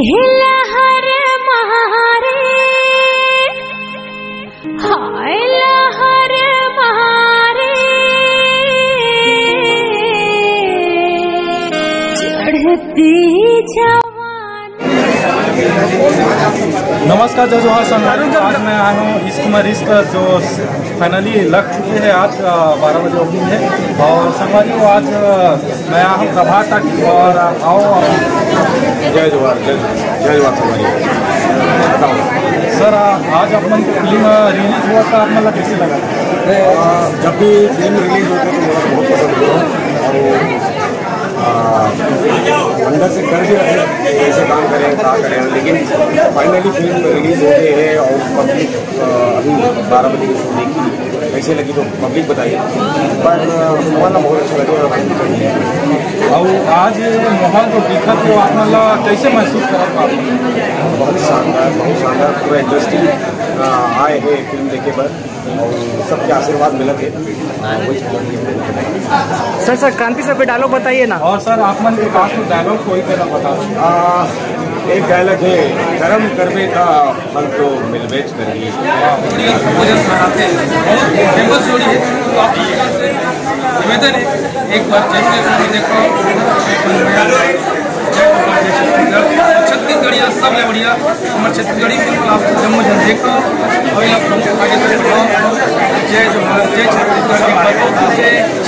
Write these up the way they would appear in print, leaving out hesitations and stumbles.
लहर महारे हाय लहर महारे चढ़ती नमस्कार जय जोहार संगवारी। आज मैं आया हूँ इश्क में रिश्क जो फाइनली लग चुके हैं। आज 12 बजे ओपनिंग है और संगवारी आज मैं आया हूँ प्रभात तक और आओ जय जोहार संगवारी। बताओ सर, आज अपन फिल्म रिलीज हुआ था, आप मतलब कैसे लगा? जब भी फिल्म रिलीज होती है तो मुझे बहुत पसंद हुआ और अंदर से कर भी रहे कैसे काम करें क्या करें, लेकिन फाइनली फिल्म रिलीज हो गई है और पब्लिक अभी 12 बजे की शो देखी कैसे लगी तो पब्लिक बताइए, पर हमारा बहुत अच्छा लगेगा। और आज माहौल जो दिखा तो आप मतलब कैसे महसूस करा? बहुत शानदार पूरा इंडस्ट्री आए हैं फिल्म देखे पर और सबके आशीर्वाद मिला थे। सर क्रांति सर पे डायलॉग बताइए ना। और सर आप मन के पास तो डायलॉग कोई कहना बता। एक डायलॉग है, कर्म करवे था फल तो मिल बेच करिए। फेमस जोड़ी है तो आप निवेदन है एक बार जरूर देखो। छत्तीसगढ़िया सब है बढ़िया, हमारे छत्तीसगढ़ी फिल्म आप जम्मू जन देखो अभी आप आगे तक बढ़ाओ। जय जोहार, जय छत्तीसगढ़,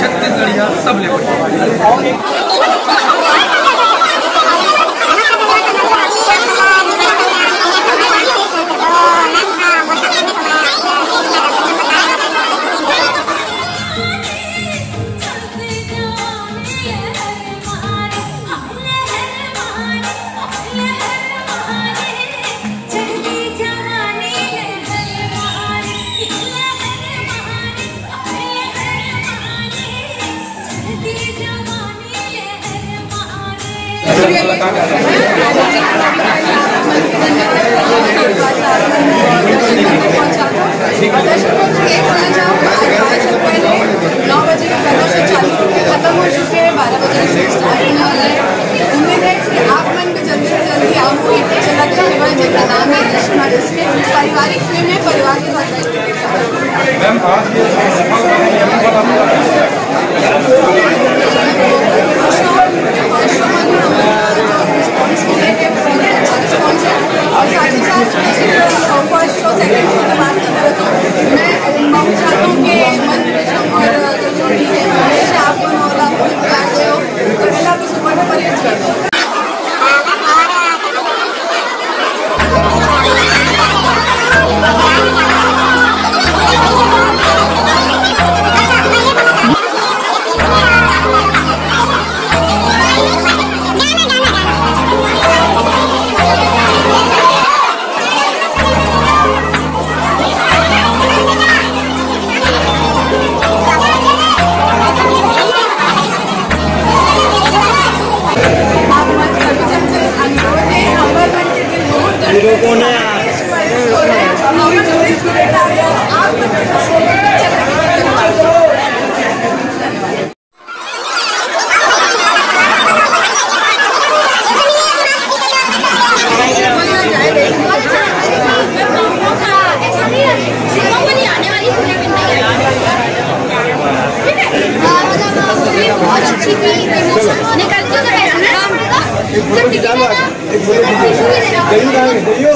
छत्तीसगढ़िया सब ले बढ़िया। खत्म हो चुके हैं, 12 बजे स्टार्ट होने वाला है। उम्मीद है कि आप मन में जल्दी से जल्दी आओ। चला देखने वाले जिनका नाम है कृष्णा, जिसमें पारिवारिक फिल्म है, परिवार के साथ और साथ ही साथ फर्स्ट शो सेकेंड शो की बात करें तो मैं चाहता हूँ कि मन और जो जोड़ी है हमेशा आप और आप करते हो तो पहले आप सुपर में परहेज कर दो।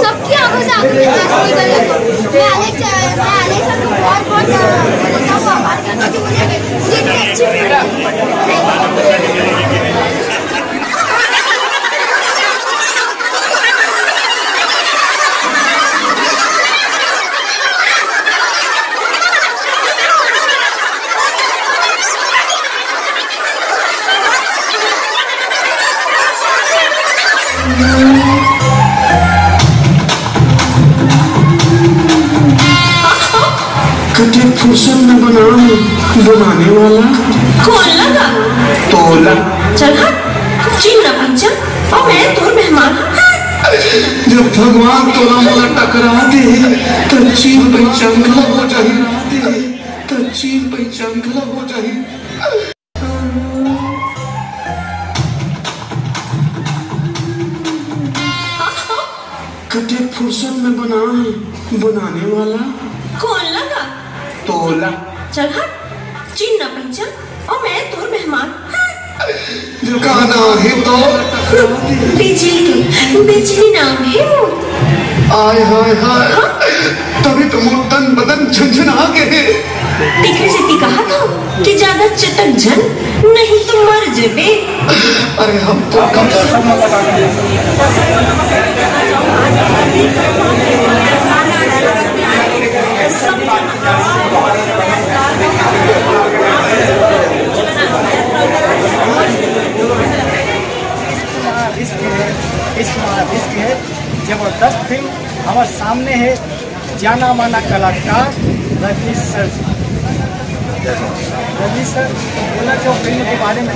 सबकी आंखों से आंखें मैं अलेक्सा को बहुत आभार करती हूँ। मुझे इतनी अच्छी कटे फुर्सत में बनाने वाला कौन लगा? तोला। चल हट, चिन्ह पंचम और मैं तोर मेहमान। जब भगवान तोला मोला टकरा दे तो चीन पंचंगला हो जाए, तो चीन पंचंगला हो जाए। कटे फुर्सत में बनाने वाला कौन लगा? तोला। चल हट, चिन न पहचान और मैं तोर मेहमान। गाना है तो बिजली नाम है मोर। आय हाय हाय, तभी तो मोर तन बदन झंझना गए। टिकरी से कहा था कि ज्यादा चटक जन नहीं तो मर जेबे। अरे हम तो कम से कम है जबरदस्त फिल्म हमारे सामने है। जाना माना कलाकार रजनीश सर। रजनीश सर बोला जो फिल्म के बारे में।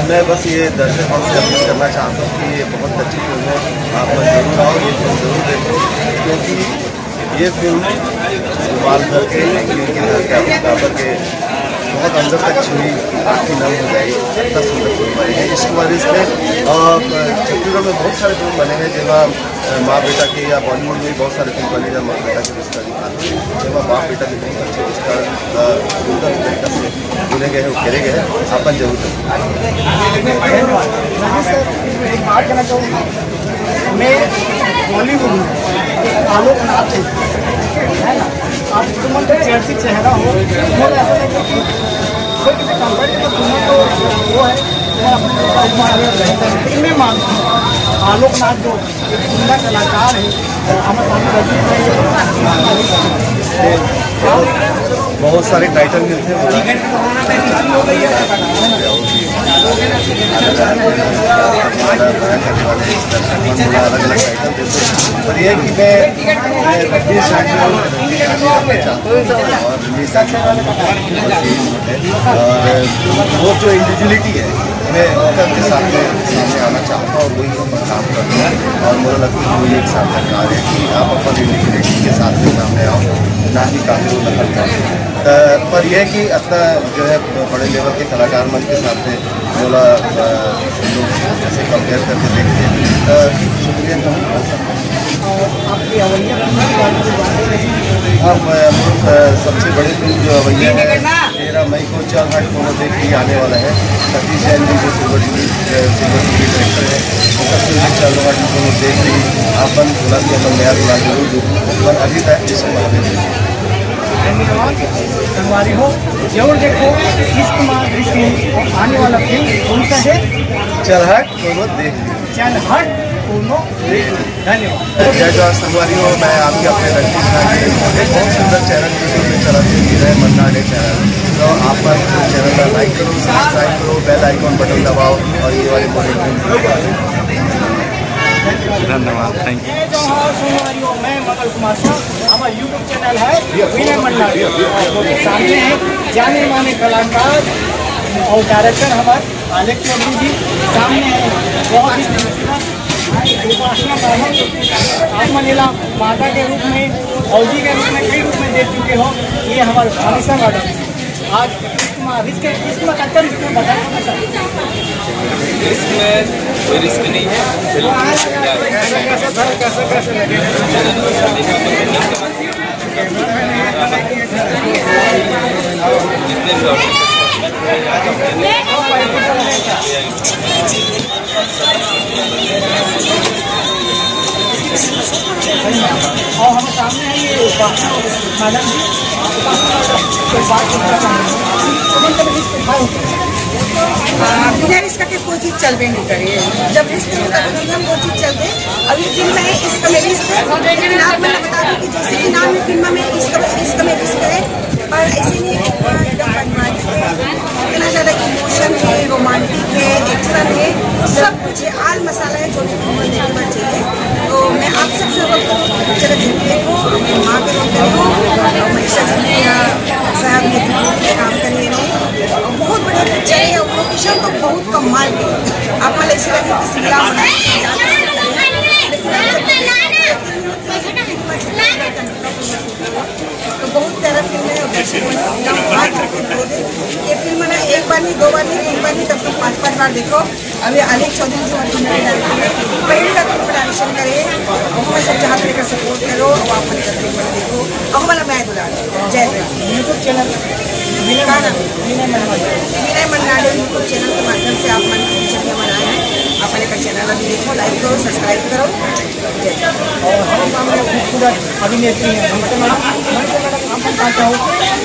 मैं बस ये दर्शकों से अपील करना चाहता हूँ कि ये बहुत अच्छी फिल्म है, आप लोग जरूर आओ, ये फिल्म जरूर देखो, क्योंकि ये फिल्म बाल भर के के बहुत अंदर तक छुई आँखें नम हो जाएगी। इतना सुंदर फिल्म बनी है। इसके बाद इसमें छत्तीसगढ़ में बहुत सारे फिल्म बने हैं, जहाँ माँ बेटा के, या बॉलीवुड में भी बहुत सारे फिल्म बने जहाँ माँ बेटा के रिश्ता दिखाते हैं, जहाँ बाप बेटा के बहुत अच्छे रिश्ता सुंदर तरीका से बुने गए हैं, उकेरे गए हैं। अपन जरूर एक बात कहना चाहूँगा, मैं बॉलीवुड में आलोक नाथ है ना, आप तुम चर्चित चेहरा हो, कोई किसी कंपनी में तुम्हें तो वो है, लेकिन मैं मानता हूँ आलोक नाथ जो एक सुंदर कलाकार है, हमारे सामने बहुत सारे टाइटल मिलते हैं, अलग अलग टाइटल देते हैं। पर यह कि मैं रजनीश और वो जो इंडिविजुअलिटी है, मैं उनके सामने आना चाहता हूँ और वही अपन काम करता हूँ। और मुझे लगता है वही एक साक्षात्कार है कि आप अपन इंडिविजुअलिटी के साथ में सामने आओ, ना ही काफी नकल करें। पर यह कि अपना जो है बड़े लेवल के कलाकार मन के साथ में बोला लोग ऐसे कंपेयर करके देखते हैं। शुक्रिया कहूँगा। अब सबसे बड़ी फिल्म जो अवैया है 13 मई को चल हट दोनों देख के आने वाला है। सतीश जैन जी जो सिल्वर टीवी डायरेक्टर है, उनका फिल्म चल हट दोनों देख ली। अपन बोला कि अपन नया फिलहाल जरूर देखूँ, पर अभी तक इसको धन्यवाद संगवारी हो, जरूर देखो इश्क आने वाला फिल्म कौन सा है? चल हट दोनों देख ली। चल हट दोनों देख ली। धन्यवाद। जय जवाहर संगवारी हो, मैं आपके अपने रजनीश नाथ एक बहुत सुंदर चैनल यूट्यूब में चलाते हैं मन्ना डे चैनल, तो आप चैनल का लाइक करो, सब्सक्राइब करो, बेल आइकॉन बटन दबाओ और ये वाले धन्यवाद, थैंक यू। मैं मदन कुमार शाह, हमारा यूट्यूब चैनल है विनय मन्ना। सामने है जाने माने कलाकार और डायरेक्टर हमारे आलेख चौधरी जी, सामने है बहुत ही उपासना आप मनीला माता के रूप में, फौजी के रूप में, कई रूप में दे चुके हो। ये हमारे भानिसा मैडम आज इसमें कट्टर इसमें बताना चाहते हैं। इसमें कोई रिस्क नहीं है, कैसे लगे जितने भी और हम सामने है ये मैडम जी, बिना रिस्क के कोई चीज चलबे नहीं करिए। जब रिस्क होता है तो वो चीज चलते। अभी फिल्म में इसका में रिस्क है, नाम में बता दूं कि जैसे कि नाम में फिल्म में इसका में रिस्क है, पर ऐसे नहीं एकदम मनमानी है। इतना ज़्यादा इमोशन है, रोमांटिक है, एक्शन है, सब कुछ है, आल मसाला है जो भी फिल्म देखना चाहिए। तो मैं आप सबसे पिक्चर देखो, माँ के रोल करो, मनीषा जी साहब ने काम करने में बहुत बढ़िया पिक्चर है। लोकेशन तो बहुत कमाल है, आप वाले ऐसे लगे कि शिमला तो बहुत प्यारा फिल्म है। ये फिल्म ना एक बार नहीं, दो बार नहीं, तीन बार नहीं, तब तो 5-5 बार देखो। अभी आलेख चौधरी जी पहली बार डायरेक्शन करे, हमें सब चाहते लेकर सपोर्ट करो और आप मैंने करते देखो और हमारा मैं दुलार जय यूट्यूब चैनल विनय मन्नाडे यूट्यूब चैनल के माध्यम से आप मन पिक्चर में बनाए हैं। आप मैंने का चैनल अभी देखो, लाइक करो, सब्सक्राइब करो। और हम हमारे खूबसूरत अभिनेत्री हैं हम बताना चाहो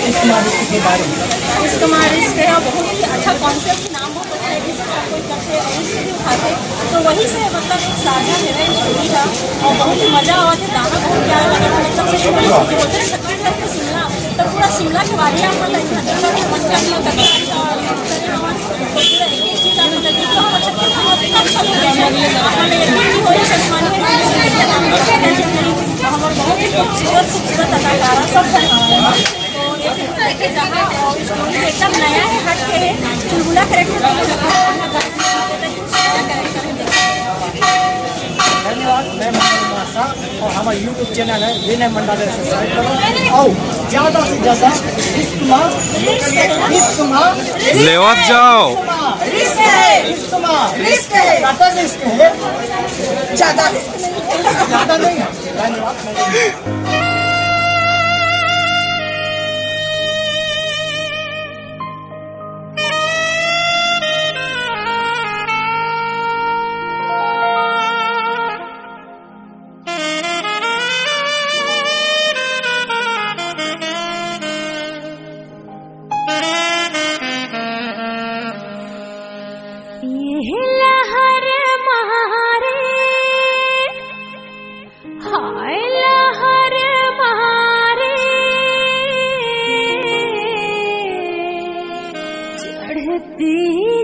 इस कुमार रिश्ते के बारे में। इस कुमार रिश्ते का बहुत ही अच्छा कॉन्सेप्ट नाम हो सकता है, जिससे आप कोई करते उससे भी उठाते तो वही से मतलब एक साझा मेरा स्टोरी था और बहुत ही मजा आवा थे। गाना बहुत प्यारा लगा था। सबसे होते हैं छत्तीसगढ़ के शिमला तो पूरा शिमला के बारे में मन बहुत ही खूबसूरत अदाकारा सब एकदम नया है, हट के है, चुलबुला करेक्टर। धन्यवाद। मैं और हमारा यूट्यूब चैनल है विनय मंडाले, सब्सक्राइब करो और ज़्यादा से ज़्यादा इश्क लेवत जाओ। रिस्क है ज़्यादा नहीं है। धन्यवाद।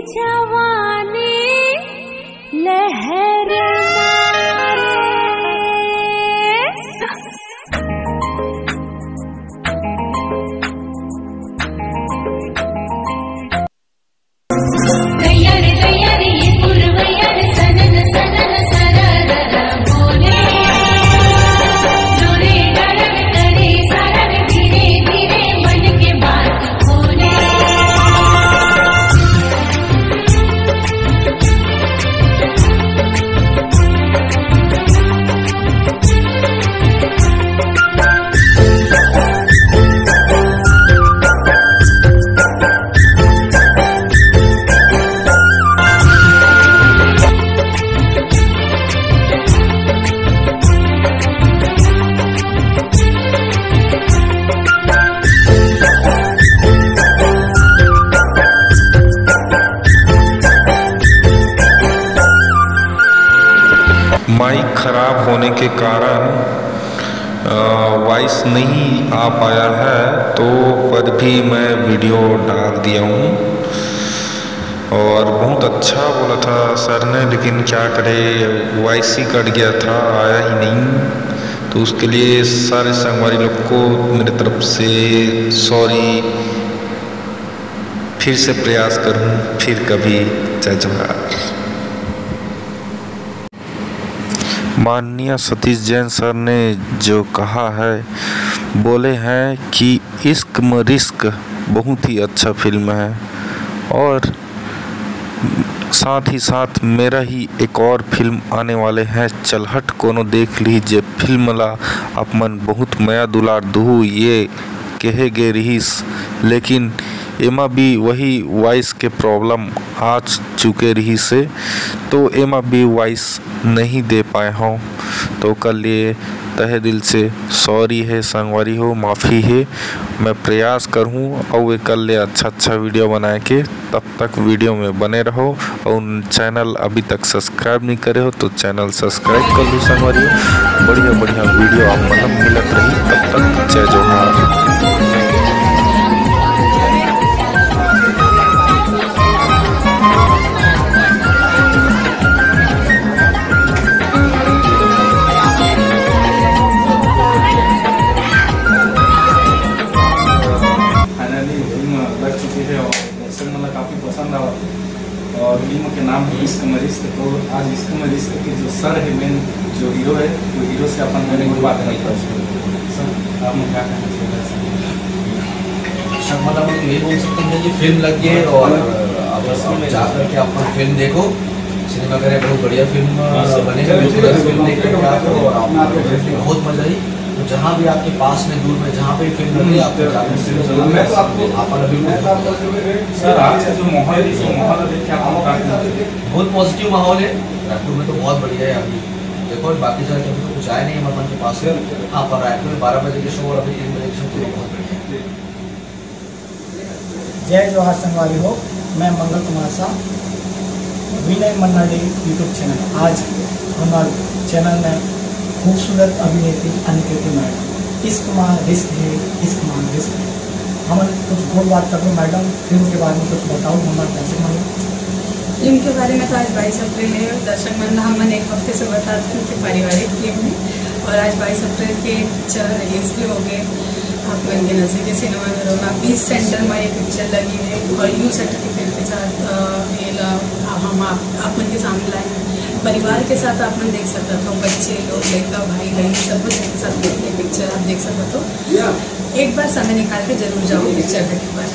जवानी लहर माइक खराब होने के कारण वॉइस नहीं आ पाया है, तो पर भी मैं वीडियो डाल दिया हूँ। और बहुत अच्छा बोला था सर ने, लेकिन क्या करे वॉइस ही कट गया था, आया ही नहीं। तो उसके लिए सारे संगवारी लोग को मेरे तरफ से सॉरी। फिर से प्रयास करूँ, फिर कभी। जय जवाहर। माननीय सतीश जैन सर ने जो कहा है, बोले हैं कि इश्क में रिस्क बहुत ही अच्छा फिल्म है। और साथ ही साथ मेरा ही एक और फिल्म आने वाले हैं, चलहट कोनो देख लीजिए। फिल्म ला अपन बहुत मया दुलार दू ये कहे गे रहीस, लेकिन एमा भी वही वॉइस के प्रॉब्लम आ चुके रही से, तो एमा भी वॉइस नहीं दे पाए हों। तो कल लिए तहे दिल से सॉरी है संगवारी हो, माफ़ी है। मैं प्रयास करूँ और वे कल ले अच्छा वीडियो बनाए के। तब तक वीडियो में बने रहो और चैनल अभी तक सब्सक्राइब नहीं करे हो तो चैनल सब्सक्राइब कर लो संगवारी हो। बढ़िया वीडियो आप मतलब मिलत रही। तब तक जय जवाहर। काफ़ी पसंद आया और फिल्म के नाम है इश्क में रिस्क। तो आज इश्क में रिस्क के जो सर है, मेन जो हीरो है, वो हीरो से अपन मैंने कोई बात नहीं कर सर, आप क्या कहना चाहिए? सर मतलब हम यही बोल सकते हैं कि फिल्म लगी है और अब जा करके अपन फिल्म देखो सिनेमा घर बहुत बढ़िया फिल्म बने हैं। फिल्म देखने के बाद बहुत मजा आई। तो जहाँ भी आपके पास में दूर में जहाँ पे फिल्म लगी आपको जाने से बहुत पॉजिटिव माहौल है। रायपुर में तो बहुत बढ़िया है अभी देखो, और बाकी जगह अभी तो कुछ आया नहीं हमारे मन के पास है। हाँ, पर रायपुर में 12 बजे के शो और अभी 3 बजे के शो तो बहुत बढ़िया है। जय जोहार संगवारी हो, मैं मंगल कुमार शाह, विनय मन्ना डे यूट्यूब चैनल। आज हमारे चैनल में खूबसूरत अभिनेत्री अनिकेती मैडम इश्क मां रिस्क है, इश्क मां रिस्क है। हम कुछ बोल बात कर रहे मैडम, फिल्म के बारे में कुछ बताओ हमारे दर्शक मन। फिल्म के बारे में तो आज 22 अप्रैल है। दर्शक मन हमने एक हफ्ते से बताते थे कि पारिवारिक फिल्म है और आज 22 अप्रैल के पिक्चर रिलीज भी हो गए। आप मन के नज़दीकी सिनेमाघरों में 20 सेंटर में ये पिक्चर लगी है और यू सर्टिफिकेट के साथ ये हम आप मन के सामने लाए हैं। परिवार के साथ आप मन देख सकता था, बच्चे लोग, लड़का, भाई बहन सब कुछ एक साथ ये पिक्चर आप देख सकते हो। एक बार समय निकाल के जरूर जाओ पिक्चर के बार।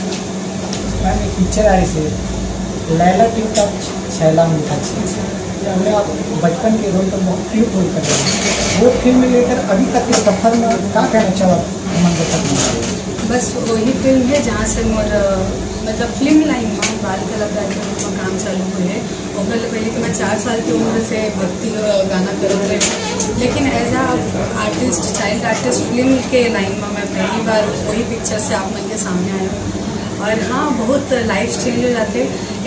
मैम एक पिक्चर आई से लैला टिकटा छैला मीठा चीज, हमने आप बचपन के रोल पर बहुत क्यूट रोल कर रहे हैं। वो फिल्म लेकर अभी तक के सफर में क्या कहना चाहो बस वही फिल्म है जहाँ से मोर मतलब फिल्म लाइन में बाल कलाकार के रूप में काम चालू हुए है। और पहले तो मैं 4 साल की उम्र से भक्ति गाना कर रहे थे, लेकिन एज आ आर्टिस्ट, चाइल्ड आर्टिस्ट फिल्म के लाइन में मैं पहली बार वही पिक्चर से आप मन के सामने आया हूँ। और हाँ, बहुत लाइफ चेंज हो जाते।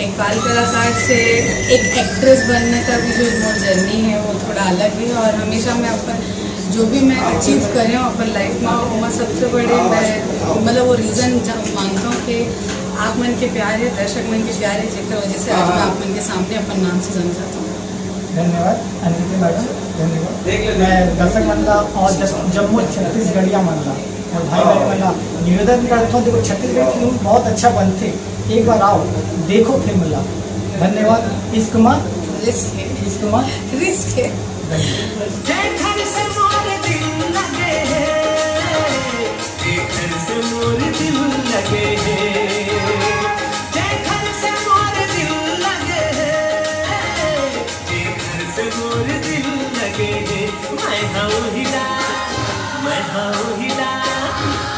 एक बाल कलाकार से एक एक्ट्रेस बनने का भी जो मोर जर्नी है वो थोड़ा अलग है। और हमेशा मैं अपन जो भी मैं अचीव कर रही हूँ अपन लाइफ में, वो सबसे बड़े मैं मतलब वो रीज़न मानता हूँ कि आप मन के प्यार है, दर्शक मन के प्यार है, जिसकी वजह से आज मैं आप मन के सामने अपन नाम से जाना चाहता हूँ। धन्यवाद अनिकेती मैडम, धन्यवाद। मैं दर्शक मंडला और जम्मू छत्तीसगढ़िया मंडला और भाई बहन मंडला निवेदन करता हूँ, देखो छत्तीसगढ़ फिल्म बहुत अच्छा बनते, एक बार आओ देखो फिल्म ला। धन्यवाद। इश्क मां रिस्क है, इश्क मां रिस्क है।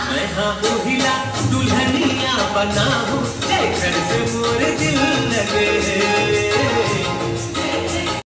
मैं हाँ दुल्हनिया बना